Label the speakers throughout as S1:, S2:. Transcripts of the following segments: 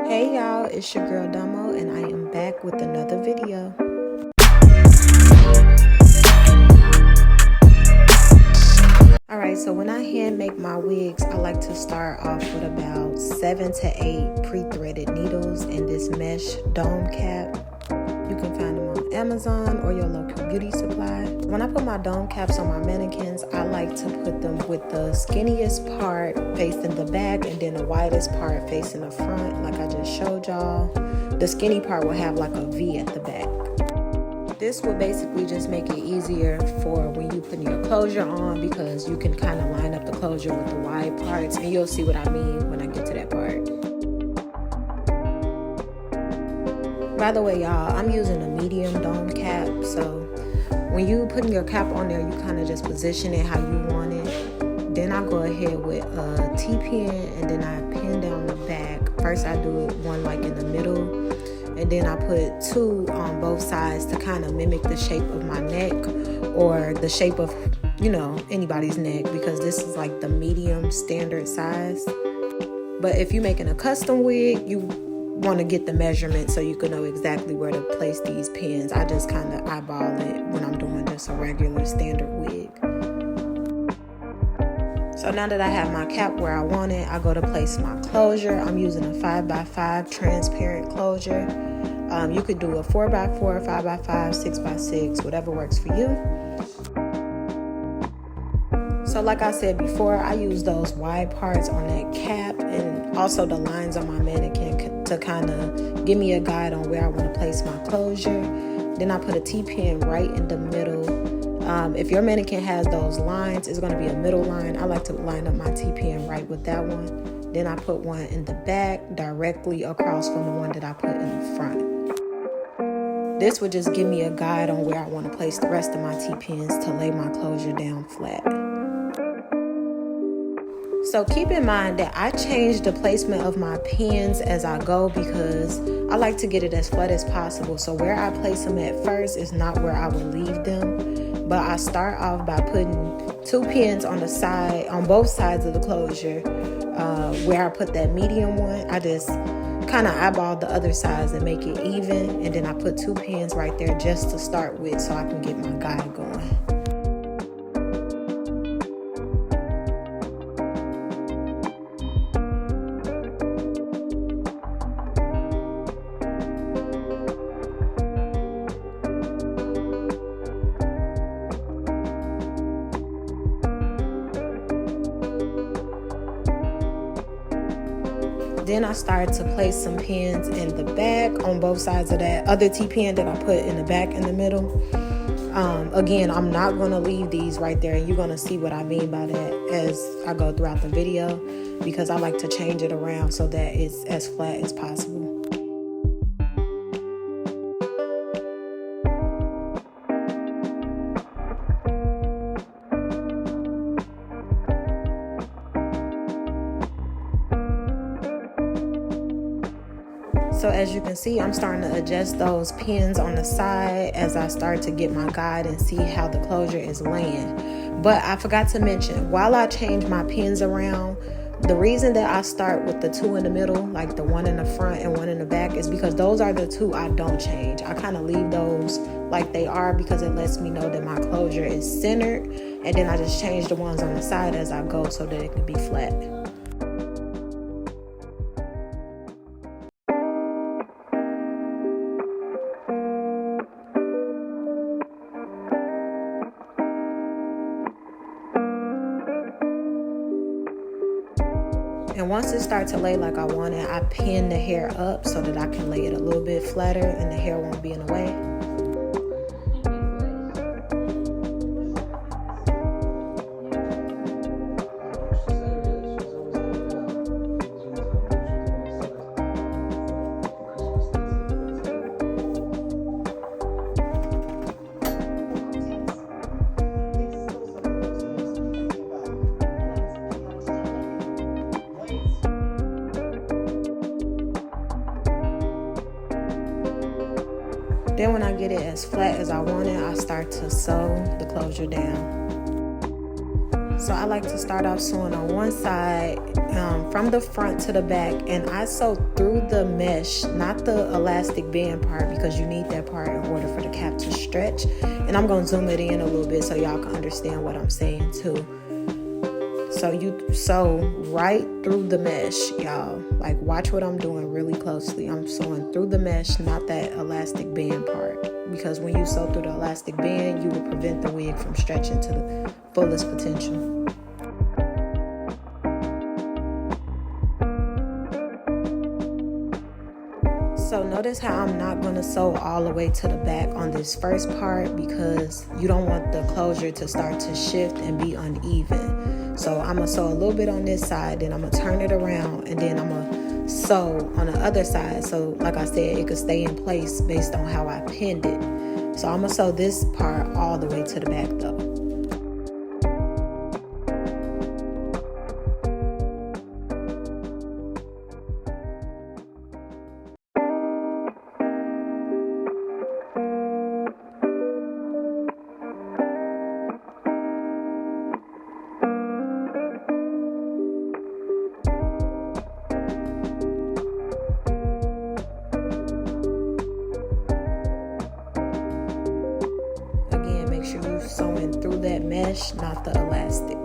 S1: Hey y'all, it's your girl Damo and I am back with another video. Alright, so when I hand make my wigs, I like to start off with about 7 to 8 pre-threaded needles in this mesh dome cap. You can find them on Amazon or your local beauty supply. When I put my dome caps on my mannequins, I like to put them with the skinniest part facing the back and then the widest part facing the front, like I just showed y'all. The skinny part will have like a V at the back. This will basically just make it easier for when you put your closure on, because you can kind of line up the closure with the wide parts, and you'll see what I mean when I get to that part. By the way, y'all, I'm using a medium dome cap, so when you putting your cap on there, you kind of just position it how you want it. Then I go ahead with a T-pin, and then I pin down the back. First I do it one like in the middle, and then I put 2 on both sides to kind of mimic the shape of my neck, or the shape of, you know, anybody's neck, because this is like the medium standard size. But if you're making a custom wig, you want to get the measurement so you can know exactly where to place these pins. I just kind of eyeball it when I'm doing just a regular standard wig. So now that I have my cap where I want it, I go to place my closure. I'm using a 5x5 transparent closure. You could do a 4x4, 5x5, 6x6, whatever works for you. So like I said before, I use those wide parts on that cap and also the lines on my mannequin to kind of give me a guide on where I want to place my closure. Then I put a T-pin right in the middle. If your mannequin has those lines, it's going to be a middle line. I like to line up my T-pin right with that one. Then I put one in the back directly across from the one that I put in the front. This would just give me a guide on where I want to place the rest of my T-pins to lay my closure down flat. So keep in mind that I change the placement of my pins as I go, because I like to get it as flat as possible. So where I place them at first is not where I would leave them. But I start off by putting 2 pins on the side, on both sides of the closure. Where I put that medium one, I just kind of eyeball the other sides and make it even. And then I put 2 pins right there just to start with so I can get my guide going. Then I started to place some pins in the back on both sides of that other T-pin that I put in the back in the middle. Again, I'm not going to leave these right there, and you're going to see what I mean by that as I go throughout the video, because I like to change it around so that it's as flat as possible. So as you can see, I'm starting to adjust those pins on the side as I start to get my guide and see how the closure is laying. But I forgot to mention, while I change my pins around, the reason that I start with the 2 in the middle, like the one in the front and one in the back, is because those are the 2 I don't change. I kind of leave those like they are because it lets me know that my closure is centered, and then I just change the ones on the side as I go so that it can be flat. And once it starts to lay like I want it, I pin the hair up so that I can lay it a little bit flatter and the hair won't be in the way. Then when I get it as flat as I want it, I start to sew the closure down. So I like to start off sewing on one side from the front to the back, and I sew through the mesh, not the elastic band part, because you need that part in order for the cap to stretch. And I'm going to zoom it in a little bit so y'all can understand what I'm saying too. So you sew right through the mesh, y'all. Like, watch what I'm doing really closely. I'm sewing through the mesh, not that elastic band part, because when you sew through the elastic band, you will prevent the wig from stretching to the fullest potential. So notice how I'm not going to sew all the way to the back on this first part, because you don't want the closure to start to shift and be uneven. So I'm going to sew a little bit on this side, then I'm going to turn it around, and then I'm going to sew on the other side. So like I said, it could stay in place based on how I pinned it. So I'm going to sew this part all the way to the back though. Make sure you're sewing through that mesh, not the elastic.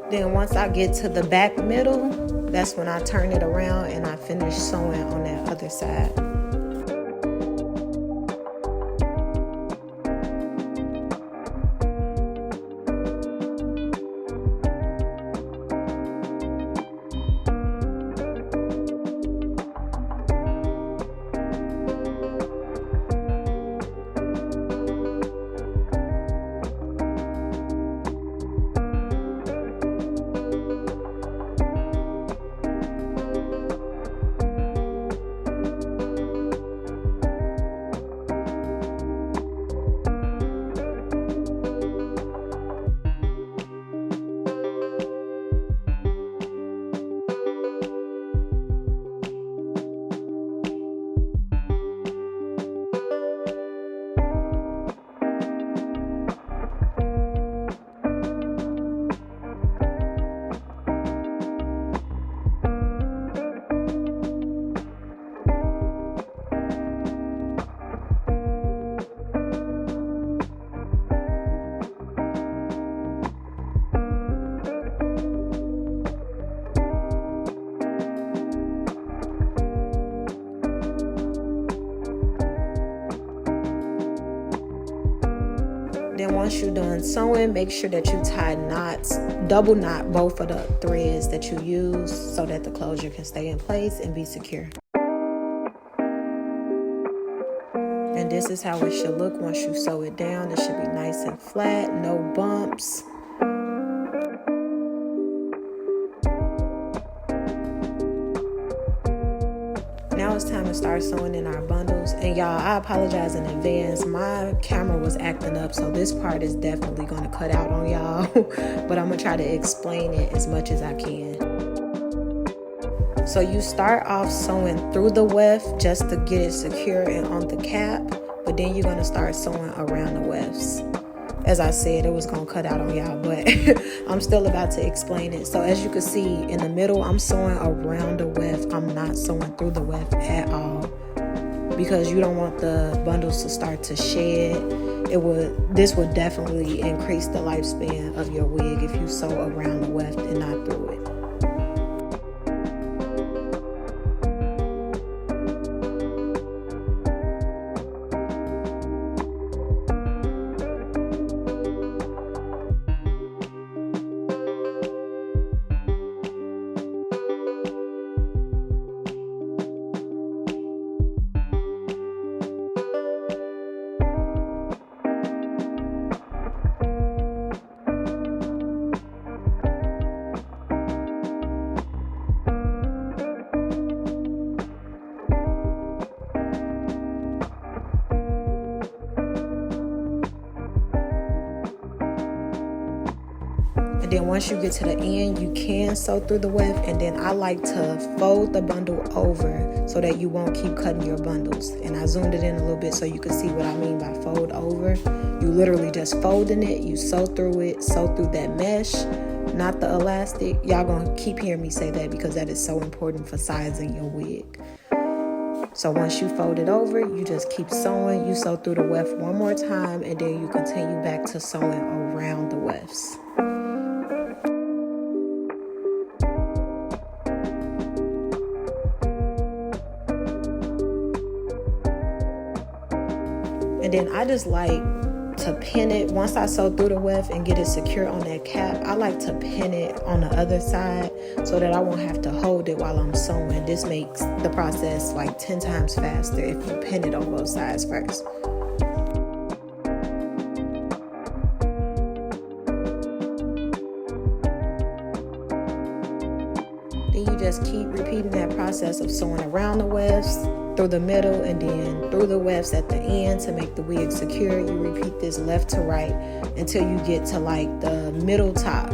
S1: Then once I get to the back middle, that's when I turn it around and I finish sewing on that other side. Then once you're done sewing, make sure that you tie knots, double knot both of the threads that you use so that the closure can stay in place and be secure. And this is how it should look once you sew it down. It should be nice and flat, no bumps. Now it's time to start sewing in our bundles. And y'all, I apologize in advance. My camera was acting up, so this part is definitely going to cut out on y'all. But I'm going to try to explain it as much as I can. So you start off sewing through the weft just to get it secure and on the cap. But then you're going to start sewing around the wefts. As I said, it was going to cut out on y'all, but I'm still about to explain it. So as you can see in the middle, I'm sewing around the weft. I'm not sewing through the weft at all because you don't want the bundles to start to shed. This would definitely increase the lifespan of your wig if you sew around the weft and not through it. And then once you get to the end, you can sew through the weft, and then I like to fold the bundle over so that you won't keep cutting your bundles. And I zoomed it in a little bit so you can see what I mean by fold over. You literally just folding it, you sew through it, sew through that mesh, not the elastic. Y'all gonna keep hearing me say that because that is so important for sizing your wig. So once you fold it over, you just keep sewing. You sew through the weft one more time, and then you continue back to sewing around the wefts. And then I just like to pin it. Once I sew through the weft and get it secure on that cap, I like to pin it on the other side so that I won't have to hold it while I'm sewing. This makes the process like 10 times faster if you pin it on both sides first. Then you just keep repeating that process of sewing around the wefts, through the middle, and then through the wefts at the end to make the wig secure. You repeat this left to right until you get to like the middle top.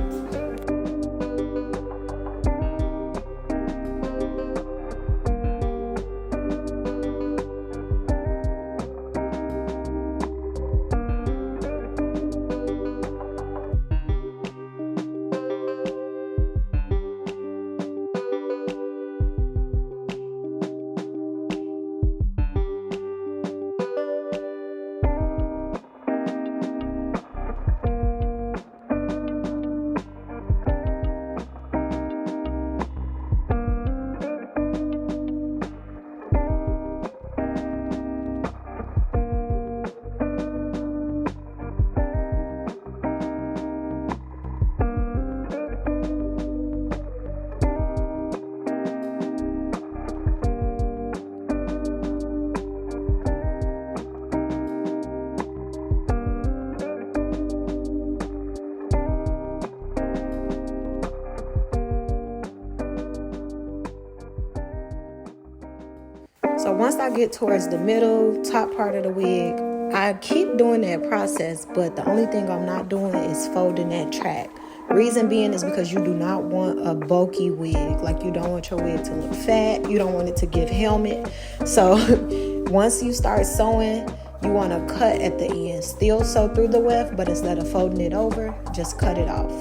S1: So once I get towards the middle, top part of the wig, I keep doing that process, but the only thing I'm not doing is folding that track. Reason being is because you do not want a bulky wig. Like, you don't want your wig to look fat. You don't want it to give helmet. So once you start sewing, you want to cut at the end. Still sew through the weft, but instead of folding it over, just cut it off.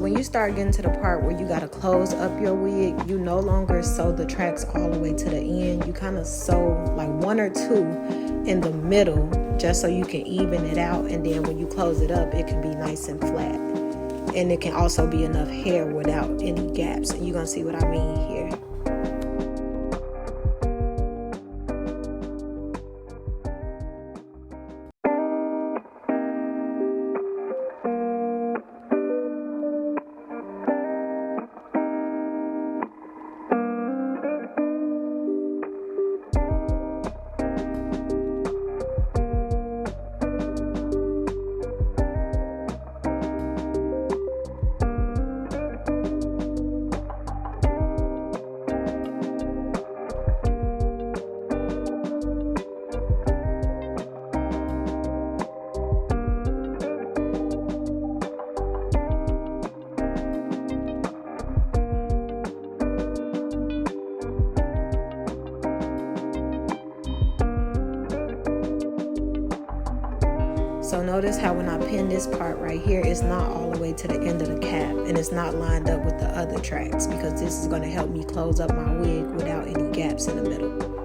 S1: when you start getting to the part where you got to close up your wig, you no longer sew the tracks all the way to the end. You kind of sew like one or two in the middle just so you can even it out. And then when you close it up, it can be nice and flat. And it can also be enough hair without any gaps. And you're going to see what I mean here. So notice how when I pin this part right here, it's not all the way to the end of the cap, and it's not lined up with the other tracks, because this is going to help me close up my wig without any gaps in the middle.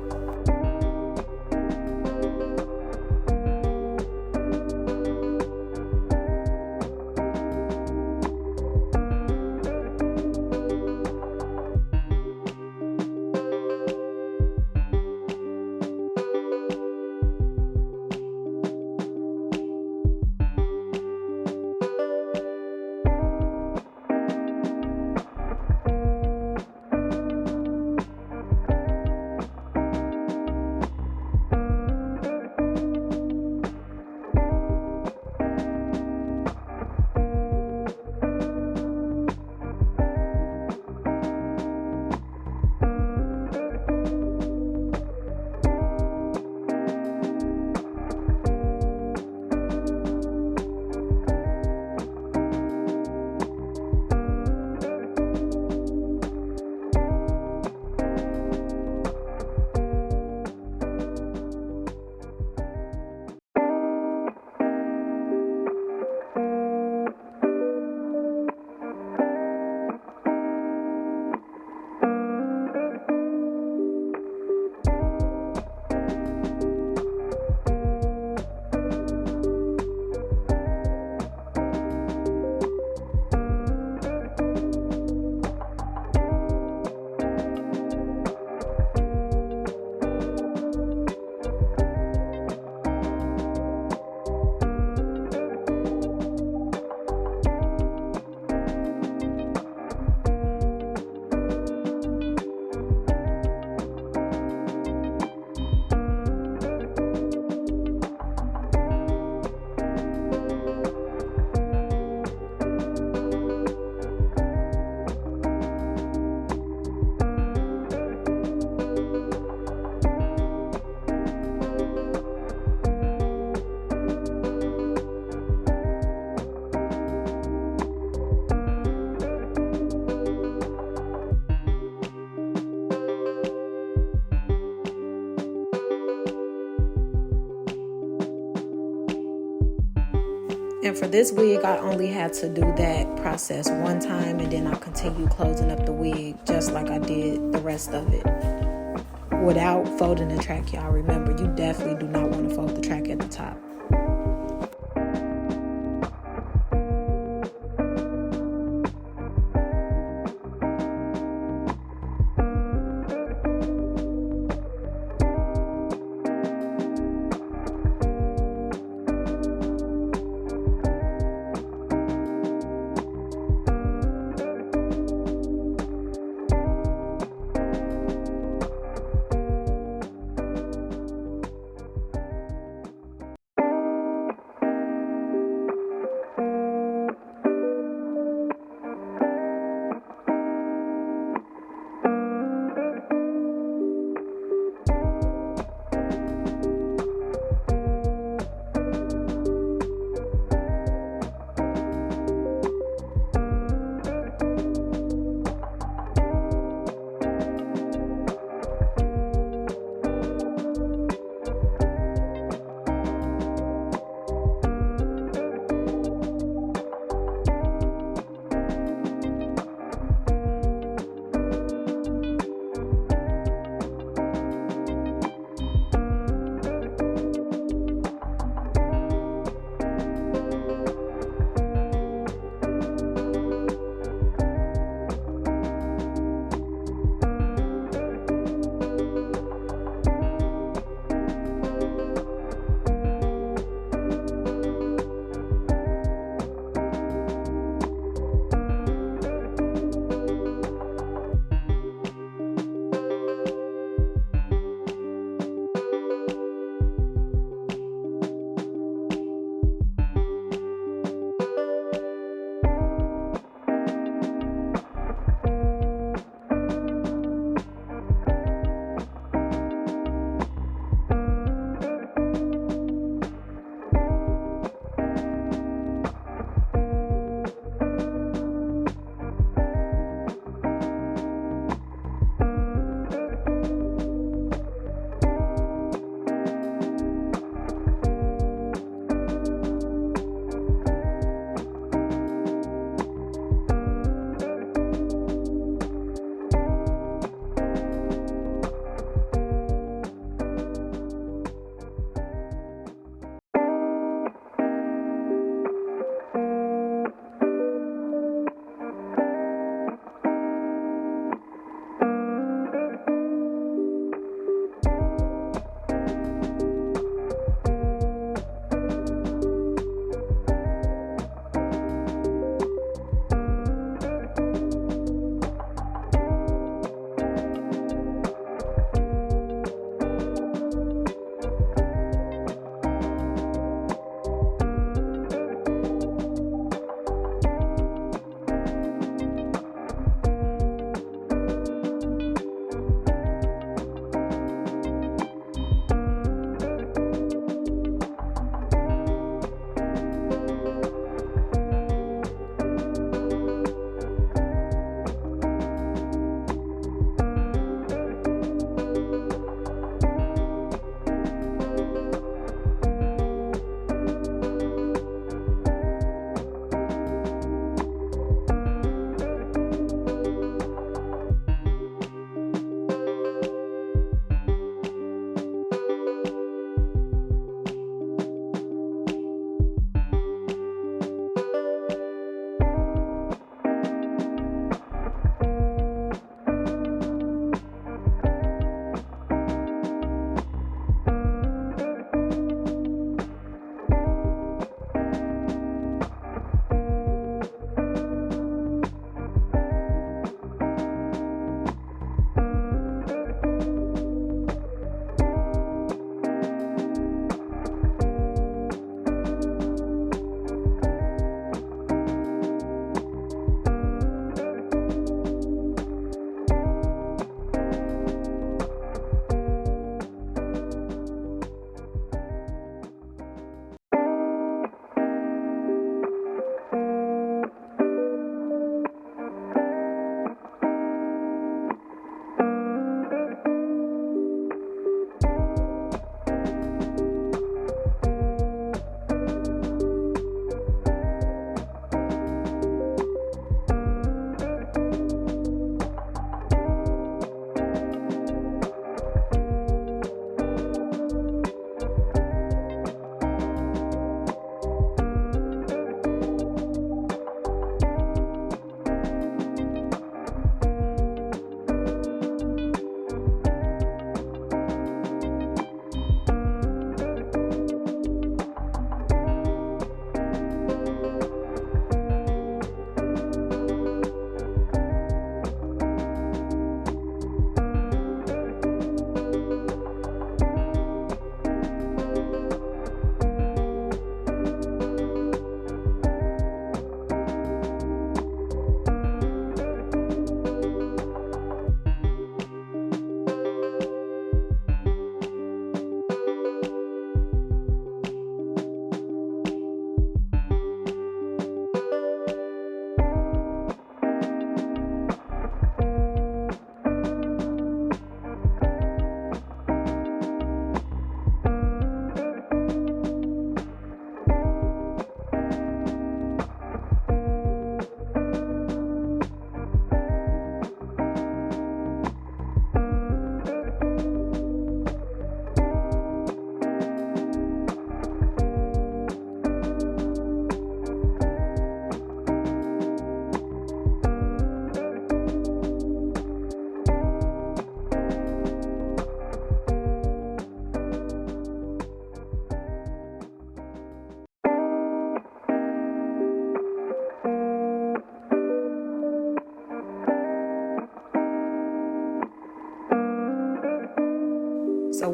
S1: And for this wig, I only had to do that process one time, and then I continue closing up the wig just like I did the rest of it without folding the track. Y'all remember, you definitely do not want to fold the track at the top.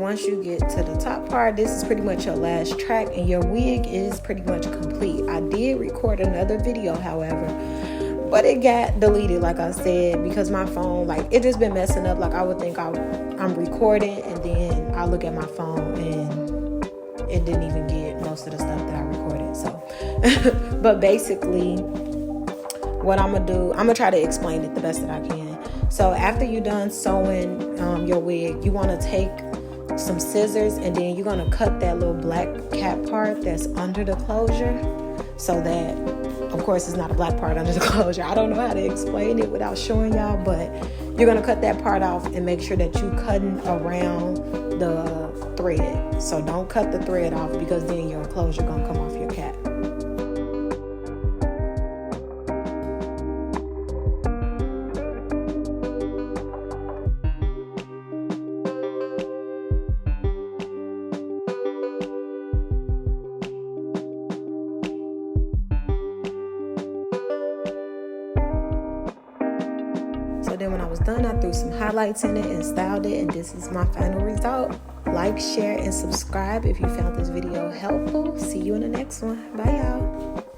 S1: once you get to the top part, this is pretty much your last track and your wig is pretty much complete. I did record another video, however, but it got deleted, like I said, because my phone, like, it just been messing up. Like, I would think I'm recording, and then I look at my phone and it didn't even get most of the stuff that I recorded. So but basically what I'm gonna do, I'm gonna try to explain it the best that I can. So after you're done sewing your wig, you want to take some scissors, and then you're going to cut that little black cap part that's under the closure, so that, of course, it's not a black part under the closure. I don't know how to explain it without showing y'all, but you're going to cut that part off and make sure that you're cutting around the thread. So don't cut the thread off, because then your closure going to come off your cap. So then when I was done, I threw some highlights in it and styled it, and this is my final result. Like, share, and subscribe if you found this video helpful. See you in the next one. Bye, y'all.